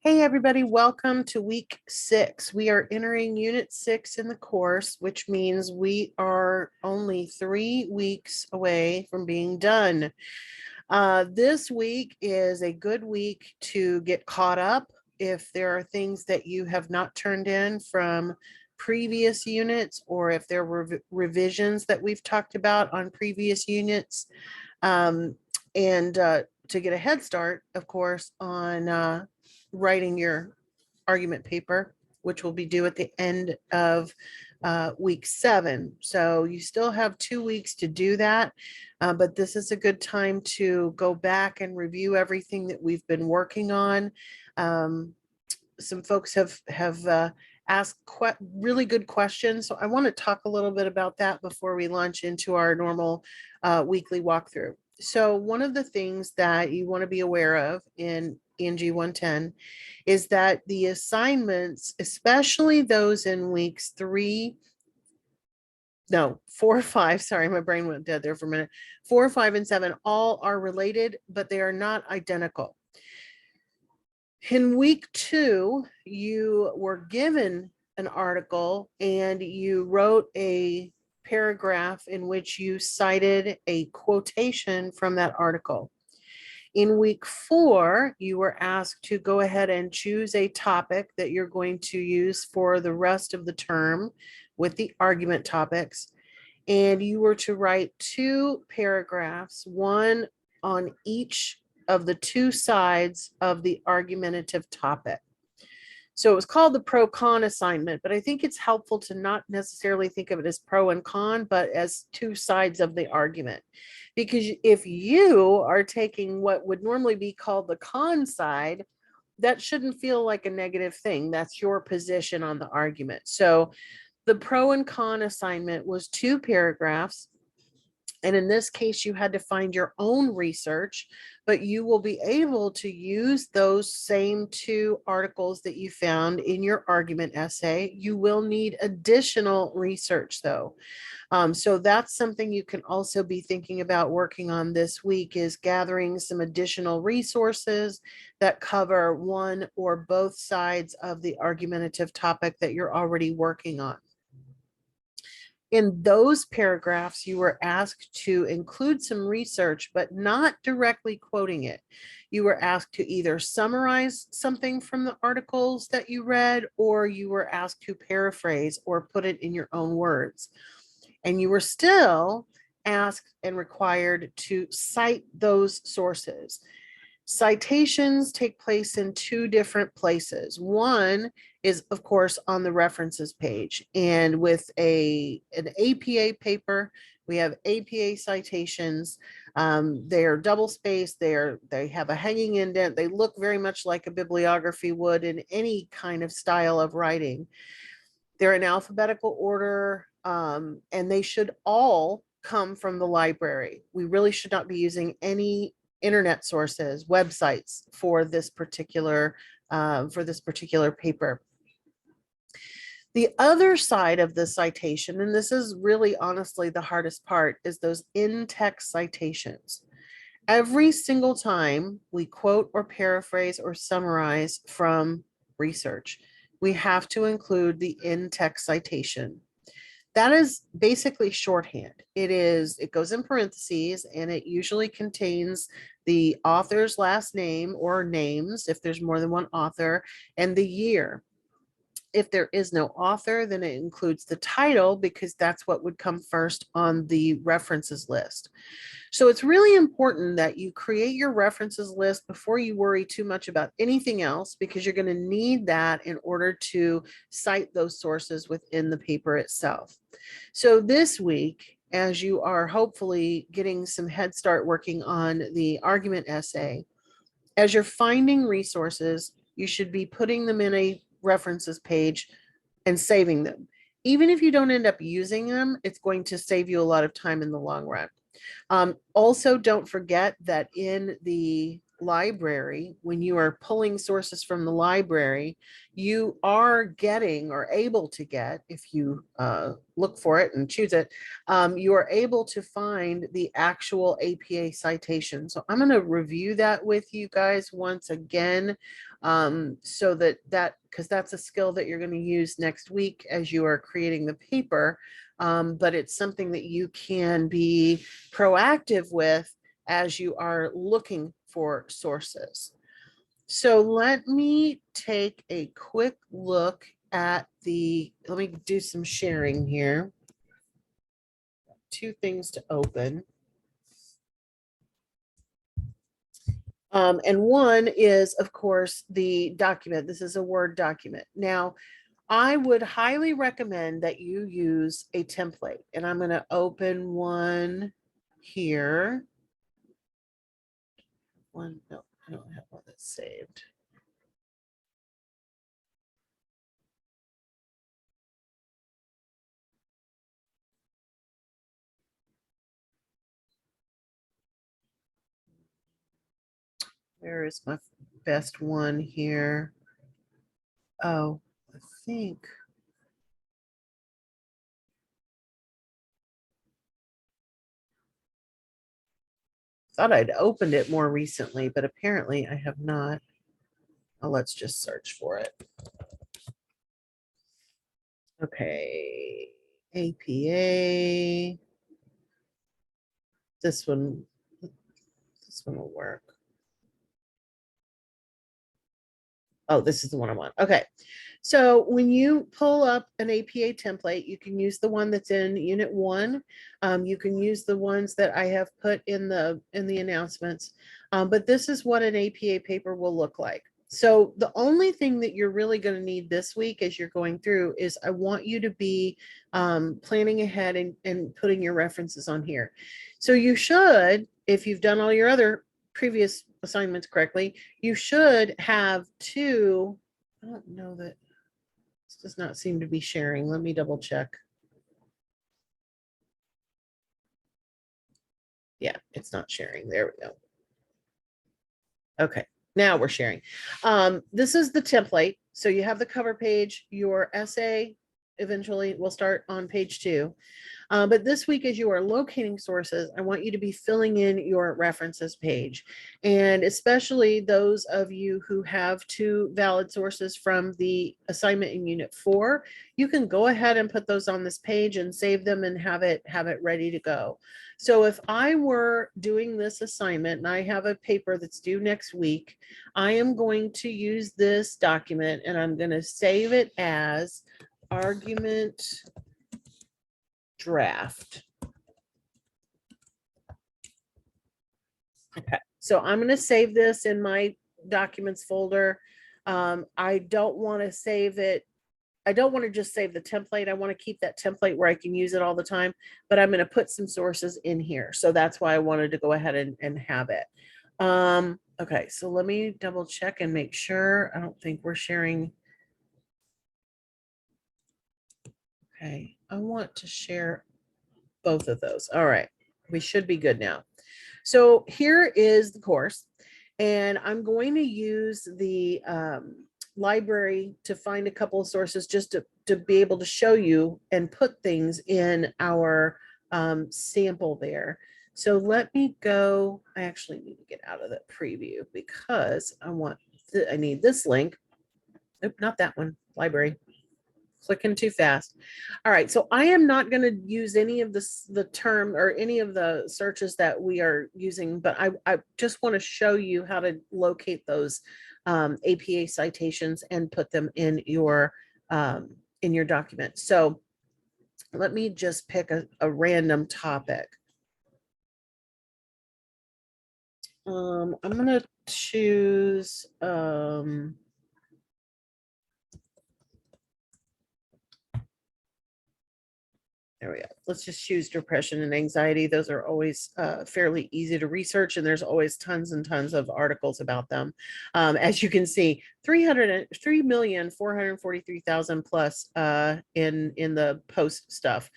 Hey everybody, welcome to week 6. We are entering unit 6 in the course, which means we are only 3 weeks away from being done. This week is a good week to get caught up if there are things that you have not turned in from previous units, or if there were revisions that we've talked about on previous units. And to get a head start, of course, on writing your argument paper, which will be due at the end of week 7. So you still have 2 weeks to do that, but this is a good time to go back and review everything that we've been working on. Some folks have asked really good questions, so I want to talk a little bit about that before we launch into our normal weekly walkthrough. So one of the things that you want to be aware of in ENG110 is that the assignments, especially those in weeks 4, 5, sorry, my brain went dead there for a minute. 4, 5, and 7 all are related, but they are not identical. In week 2, you were given an article and you wrote a paragraph in which you cited a quotation from that article. In week 4, you were asked to go ahead and choose a topic that you're going to use for the rest of the term with the argument topics. And you were to write 2 paragraphs, one on each of the 2 sides of the argumentative topic. So it was called the pro-con assignment, but I think it's helpful to not necessarily think of it as pro and con, but as 2 sides of the argument. Because if you are taking what would normally be called the con side, that shouldn't feel like a negative thing. That's your position on the argument. So the pro and con assignment was 2 paragraphs. And in this case, you had to find your own research, but you will be able to use those same 2 articles that you found in your argument essay. You will need additional research though. So that's something you can also be thinking about working on this week, is gathering some additional resources that cover one or both sides of the argumentative topic that you're already working on. In those paragraphs, you were asked to include some research, but not directly quoting it. You were asked to either summarize something from the articles that you read, or you were asked to paraphrase or put it in your own words. And you were still asked and required to cite those sources. Citations take place in 2 different places. One is, of course, on the references page. And with an APA paper, we have APA citations. They're double spaced. They have a hanging indent. They look very much like a bibliography would in any kind of style of writing. They're in alphabetical order, and they should all come from the library. We really should not be using any internet sources, websites for this particular paper. The other side of the citation, and this is really honestly the hardest part, is those in-text citations. Every single time we quote or paraphrase or summarize from research, we have to include the in-text citation. That is basically shorthand. It goes in parentheses, and it usually contains the author's last name or names if there's more than one author, and the year. If there is no author, then it includes the title, because that's what would come first on the references list. So it's really important that you create your references list before you worry too much about anything else, because you're going to need that in order to cite those sources within the paper itself. So this week, as you are hopefully getting some head start working on the argument essay, as you're finding resources, you should be putting them in a references page and saving them. Even if you don't end up using them, it's going to save you a lot of time in the long run. Also, don't forget that in the library, when you are pulling sources from the library, you are getting or able to get, if you look for it and choose it, you are able to find the actual APA citation. So I'm going to review that with you guys once again, so that because that's a skill that you're going to use next week as you are creating the paper. But it's something that you can be proactive with as you are looking for sources. So let me take a quick look at let me do some sharing here. Two things to open. And one is, of course, the document. This is a Word document. Now, I would highly recommend that you use a template. And I'm going to open one here. No, I don't have one that's saved. Where is my best one here? Oh, I think. Thought I'd opened it more recently, but apparently I have not. Oh, let's just search for it. Okay, APA. This one will work. Oh, this is the one I want. Okay. So when you pull up an APA template, you can use the one that's in Unit 1. You can use the ones that I have put in the announcements. But this is what an APA paper will look like. So the only thing that you're really going to need this week as you're going through is I want you to be planning ahead and putting your references on here. So you should, if you've done all your other previous assignments correctly, you should have two. I don't know that this does not seem to be sharing. Let me double check. Yeah, it's not sharing. There we go. Okay, now we're sharing. This is the template. So you have the cover page, your essay eventually will start on page 2. But this week, as you are locating sources, I want you to be filling in your references page. And especially those of you who have 2 valid sources from the assignment in Unit 4, you can go ahead and put those on this page and save them and have it ready to go. So if I were doing this assignment and I have a paper that's due next week, I am going to use this document and I'm going to save it as argument draft. Okay, so I'm going to save this in my documents folder. I don't want to save it. I don't want to just save the template. I want to keep that template where I can use it all the time, but I'm going to put some sources in here. So that's why I wanted to go ahead and have it. Okay, so let me double check and make sure. I don't think we're sharing. Okay, I want to share both of those. All right, we should be good now. So here is the course, and I'm going to use the library to find a couple of sources just to be able to show you and put things in our sample there. So let me go. I actually need to get out of the preview because I need this link. Nope, not that one. Library. Clicking too fast. All right, so I am not going to use any of the term or any of the searches that we are using, but I just want to show you how to locate those APA citations and put them in your document. So let me just pick a random topic. I'm going to choose there we go. Let's just choose depression and anxiety. Those are always fairly easy to research, and there's always tons and tons of articles about them. As you can see, 3,443,000 plus in the post stuff.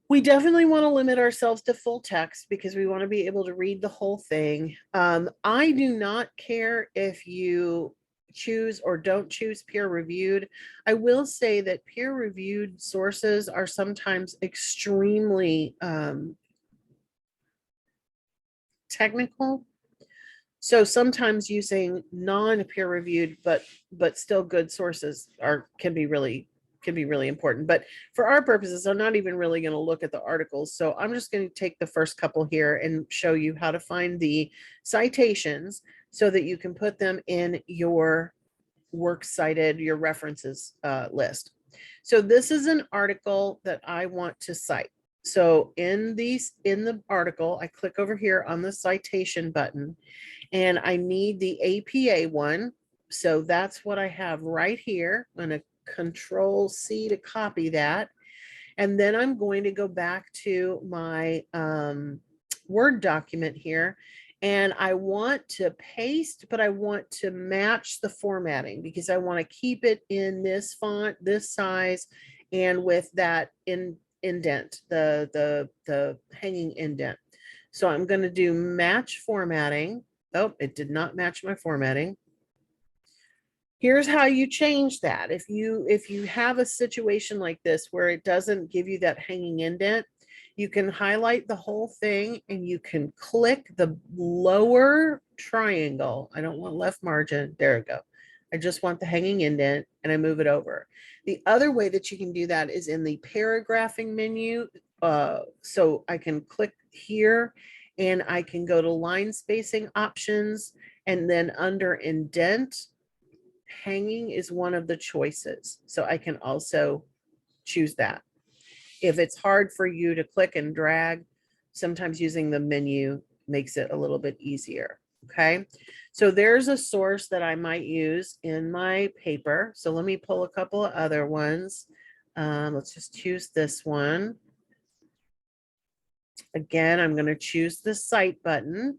We definitely want to limit ourselves to full text because we want to be able to read the whole thing. I do not care if you choose or don't choose peer reviewed. I will say that peer reviewed sources are sometimes extremely technical. So sometimes using non-peer reviewed but still good sources can be really important. But for our purposes, I'm not even really going to look at the articles. So I'm just going to take the first couple here and show you how to find the citations so that you can put them in your works cited, your references list. So this is an article that I want to cite. So in the article, I click over here on the citation button and I need the APA one. So that's what I have right here. I'm going to Control C to copy that. And then I'm going to go back to my Word document here. And I want to paste, but I want to match the formatting because I want to keep it in this font, this size, and with that indent, the hanging indent. So I'm going to do match formatting. Oh, it did not match my formatting. Here's how you change that. If you have a situation like this where it doesn't give you that hanging indent, you can highlight the whole thing and you can click the lower triangle. I don't want left margin. There we go. I just want the hanging indent and I move it over. The other way that you can do that is in the paragraphing menu. So I can click here and I can go to line spacing options, and then under indent, hanging is one of the choices. So I can also choose that. If it's hard for you to click and drag, sometimes using the menu makes it a little bit easier. Okay, so there's a source that I might use in my paper. So let me pull a couple of other ones. Let's just choose this one. Again, I'm going to choose the cite button,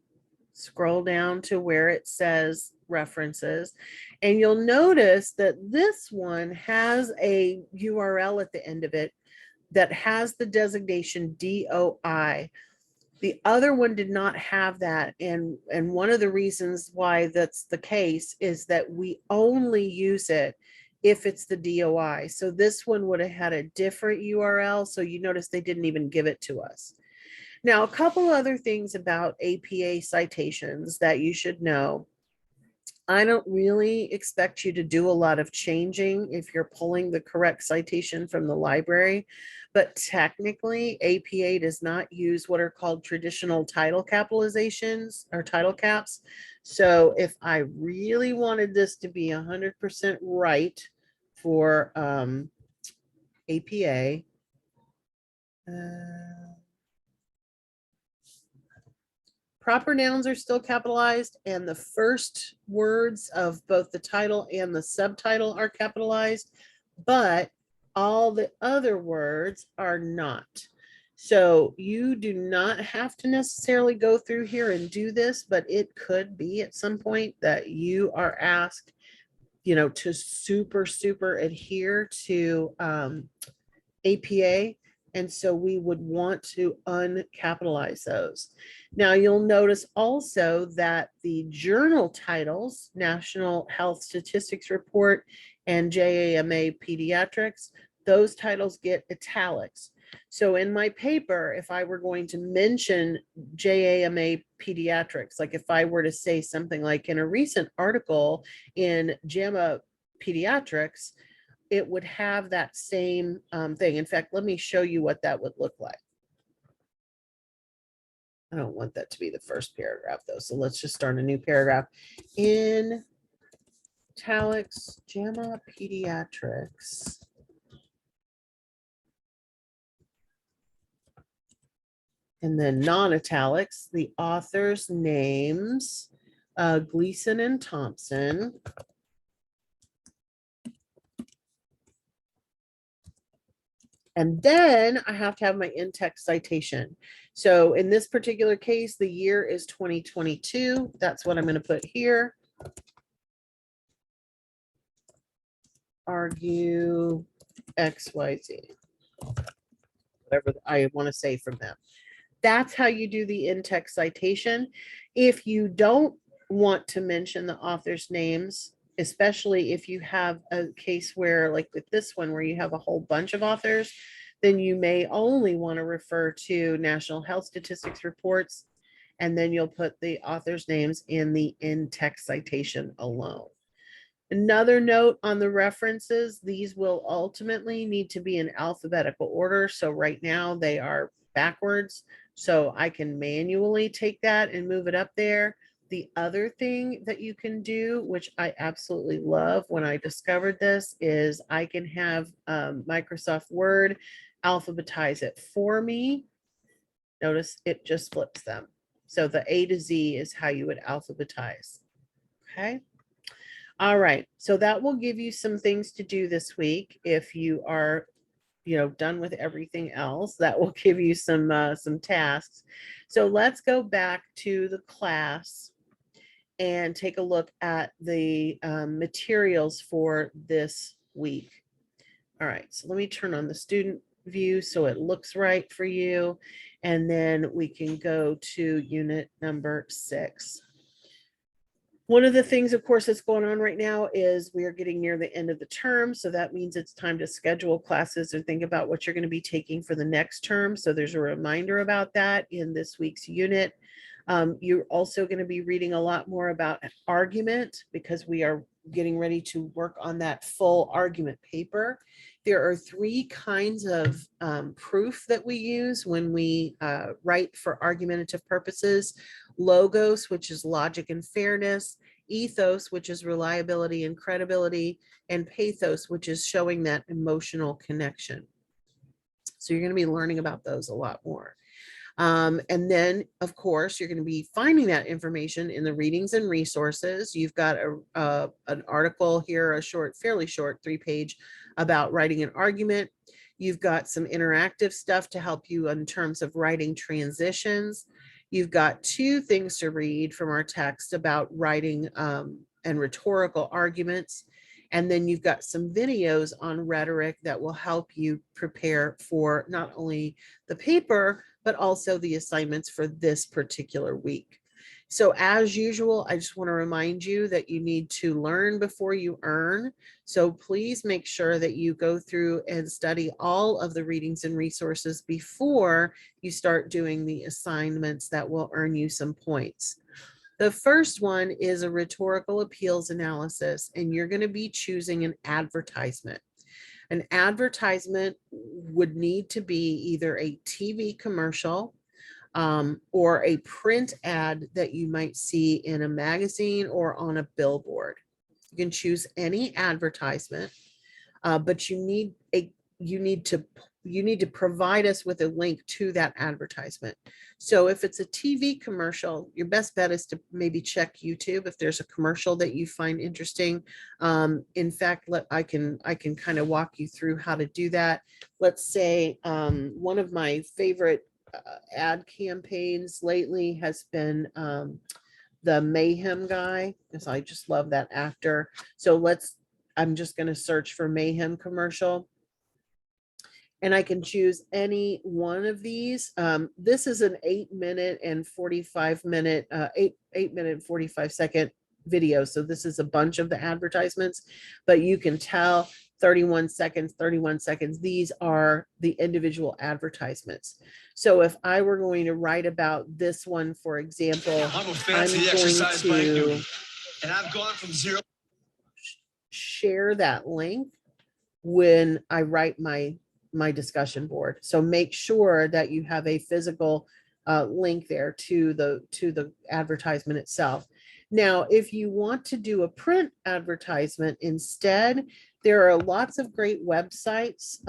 scroll down to where it says references, and you'll notice that this one has a URL at the end of it that has the designation DOI. The other one did not have that, and one of the reasons why that's the case is that we only use it if it's the DOI. So this one would have had a different URL, so you notice they didn't even give it to us. Now, a couple other things about APA citations that you should know. I don't really expect you to do a lot of changing if you're pulling the correct citation from the library, but technically APA does not use what are called traditional title capitalizations or title caps. So if I really wanted this to be 100% right for APA, proper nouns are still capitalized, and the first words of both the title and the subtitle are capitalized, but all the other words are not. So you do not have to necessarily go through here and do this, but it could be at some point that you are asked, to super adhere to APA. And so we would want to uncapitalize those. Now you'll notice also that the journal titles, National Health Statistics Report and JAMA Pediatrics, those titles get italics. So in my paper, if I were going to mention JAMA Pediatrics, like if I were to say something like in a recent article in JAMA Pediatrics, it would have that same thing. In fact, let me show you what that would look like. I don't want that to be the first paragraph though. So let's just start a new paragraph. In italics, JAMA Pediatrics. And then non-italics, the authors' names, Gleason and Thompson. And then I have to have my in-text citation. So in this particular case, the year is 2022. That's what I'm going to put here. Argue XYZ. whatever I want to say from them. That's how you do the in-text citation. If you don't want to mention the author's names, especially if you have a case where, like with this one, where you have a whole bunch of authors, then you may only want to refer to National Health Statistics reports, and then you'll put the author's names in the in-text citation alone. Another note on the references, these will ultimately need to be in alphabetical order. So right now they are backwards. So I can manually take that and move it up there. The other thing that you can do, which I absolutely love when I discovered this, is I can have Microsoft Word alphabetize it for me. Notice it just flips them. So the A to Z is how you would alphabetize. Okay. All right, so that will give you some things to do this week. If you are, done with everything else, that will give you some tasks. So let's go back to the class and take a look at the materials for this week. All right, so let me turn on the student view so it looks right for you. And then we can go to unit number 6. One of the things, of course, that's going on right now is we are getting near the end of the term. So that means it's time to schedule classes and think about what you're going to be taking for the next term. So there's a reminder about that in this week's unit. You're also going to be reading a lot more about an argument, because we are getting ready to work on that full argument paper. There are 3 kinds of proof that we use when we write for argumentative purposes: logos, which is logic and fairness; ethos, which is reliability and credibility; and pathos, which is showing that emotional connection. So you're going to be learning about those a lot more. And then, of course, you're going to be finding that information in the readings and resources. You've got an article here, a fairly short 3-page about writing an argument. You've got some interactive stuff to help you in terms of writing transitions. You've got 2 things to read from our text about writing and rhetorical arguments. And then you've got some videos on rhetoric that will help you prepare for not only the paper, but also the assignments for this particular week. So as usual, I just want to remind you that you need to learn before you earn. So please make sure that you go through and study all of the readings and resources before you start doing the assignments that will earn you some points. The first one is a rhetorical appeals analysis, and you're going to be choosing an advertisement. An advertisement would need to be either a TV commercial or a print ad that you might see in a magazine or on a billboard. You can choose any advertisement, but you need to provide us with a link to that advertisement. So if it's a TV commercial, your best bet is to maybe check YouTube if there's a commercial that you find interesting. In fact, I can kind of walk you through how to do that. Let's say one of my favorite ad campaigns lately has been the Mayhem guy, because I just love that actor. So I'm just going to search for Mayhem commercial, and I can choose any one of these. This is an 8-minute and 45-minute, 8-minute and 45-second video. So this is a bunch of the advertisements, but you can tell 31 seconds, 31 seconds. These are the individual advertisements. So if I were going to write about this one, for example, I'm going to and I've gone from 0. Share that link when I write my discussion board. So make sure that you have a physical link there to the advertisement itself. Now, if you want to do a print advertisement instead, there are lots of great websites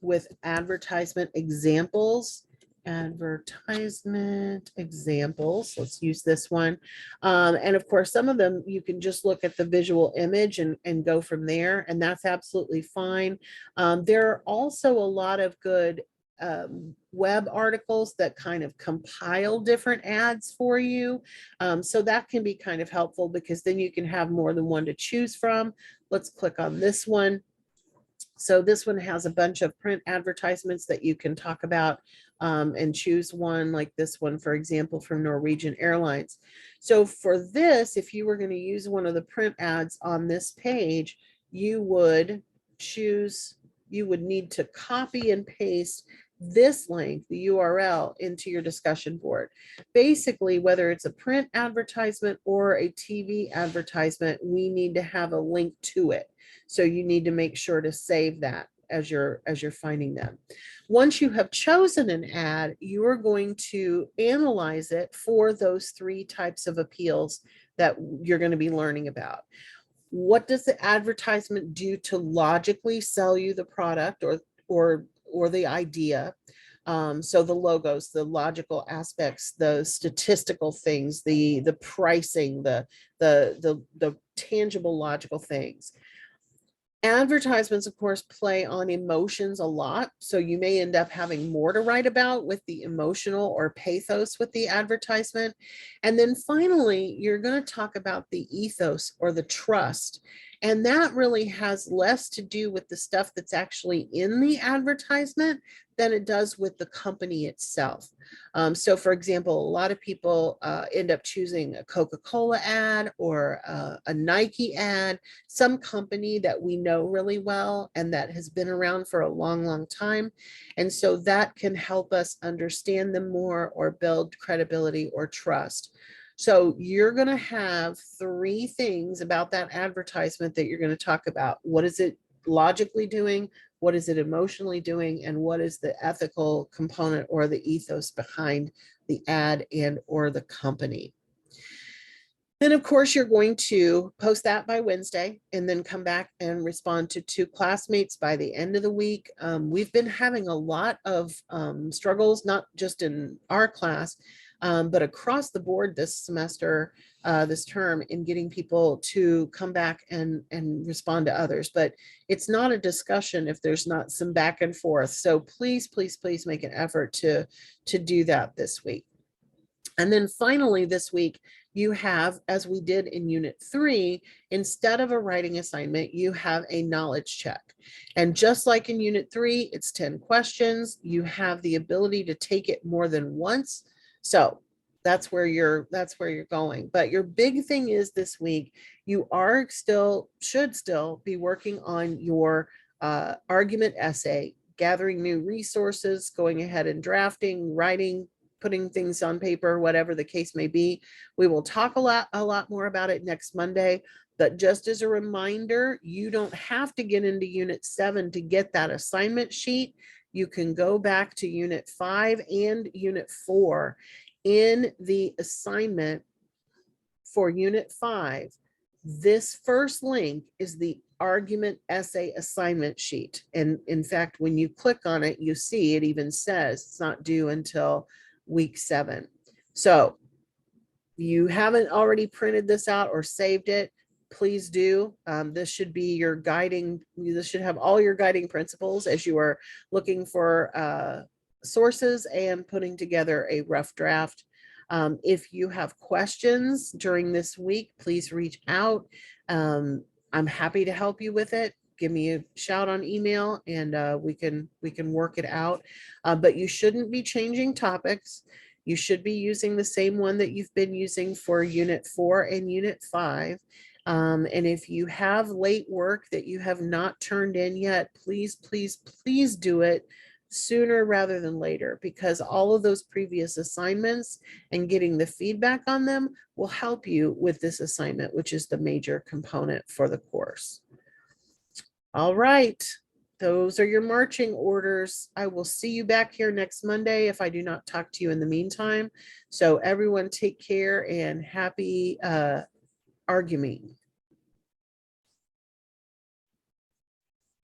with advertisement examples. Advertisement examples. Let's use this one. And of course, some of them you can just look at the visual image and go from there, and that's absolutely fine. There are also a lot of good web articles that kind of compile different ads for you. So that can be kind of helpful, because then you can have more than one to choose from. Let's click on this one. So this one has a bunch of print advertisements that you can talk about and choose one, like this one, for example, from Norwegian Airlines. So for this, if you were going to use one of the print ads on this page, you would need to copy and paste this link, the URL, into your discussion board. Basically, whether it's a print advertisement or a TV advertisement, we need to have a link to it. So you need to make sure to save that as you're finding them. Once you have chosen an ad, you are going to analyze it for those 3 types of appeals that you're going to be learning about. What does the advertisement do to logically sell you the product or the idea? So the logos, the logical aspects, the statistical things, the pricing, the tangible logical things. Advertisements, of course, play on emotions a lot. So you may end up having more to write about with the emotional or pathos with the advertisement. And then finally, you're going to talk about the ethos or the trust. And that really has less to do with the stuff that's actually in the advertisement than it does with the company itself. So for example, a lot of people end up choosing a Coca-Cola ad or a Nike ad, some company that we know really well and that has been around for a long, long time. And so that can help us understand them more or build credibility or trust. So you're going to have 3 things about that advertisement that you're going to talk about. What is it logically doing? What is it emotionally doing? And what is the ethical component or the ethos behind the ad and or the company? Then, of course, you're going to post that by Wednesday and then come back and respond to 2 classmates by the end of the week. We've been having a lot of struggles, not just in our class, but across the board this semester, this term, in getting people to come back and respond to others. But it's not a discussion if there's not some back and forth. So please, please, please make an effort to do that this week. And then finally this week, you have, as we did in Unit 3, instead of a writing assignment, you have a knowledge check. And just like in Unit 3, it's 10 questions. You have the ability to take it more than once. So that's where you're going. But your big thing is this week, you should still be working on your argument essay, gathering new resources, going ahead and drafting, writing, putting things on paper, whatever the case may be. We will talk a lot more about it next Monday. But just as a reminder, you don't have to get into Unit 7 to get that assignment sheet. You can go back to Unit 5 and Unit 4. In the assignment for Unit 5, this first link is the argument essay assignment sheet. And in fact, when you click on it, you see it even says it's not due until week 7. So you haven't already printed this out or saved it, please do. This should be your guiding, this should have all your guiding principles as you are looking for sources and putting together a rough draft. If you have questions during this week, please reach out. I'm happy to help you with it. Give me a shout on email and we can work it out. But you shouldn't be changing topics. You should be using the same one that you've been using for Unit 4 and Unit 5. And if you have late work that you have not turned in yet, please, please, please do it sooner rather than later, because all of those previous assignments and getting the feedback on them will help you with this assignment, which is the major component for the course. All right, those are your marching orders. I will see you back here next Monday if I do not talk to you in the meantime. So everyone take care and happy arguing.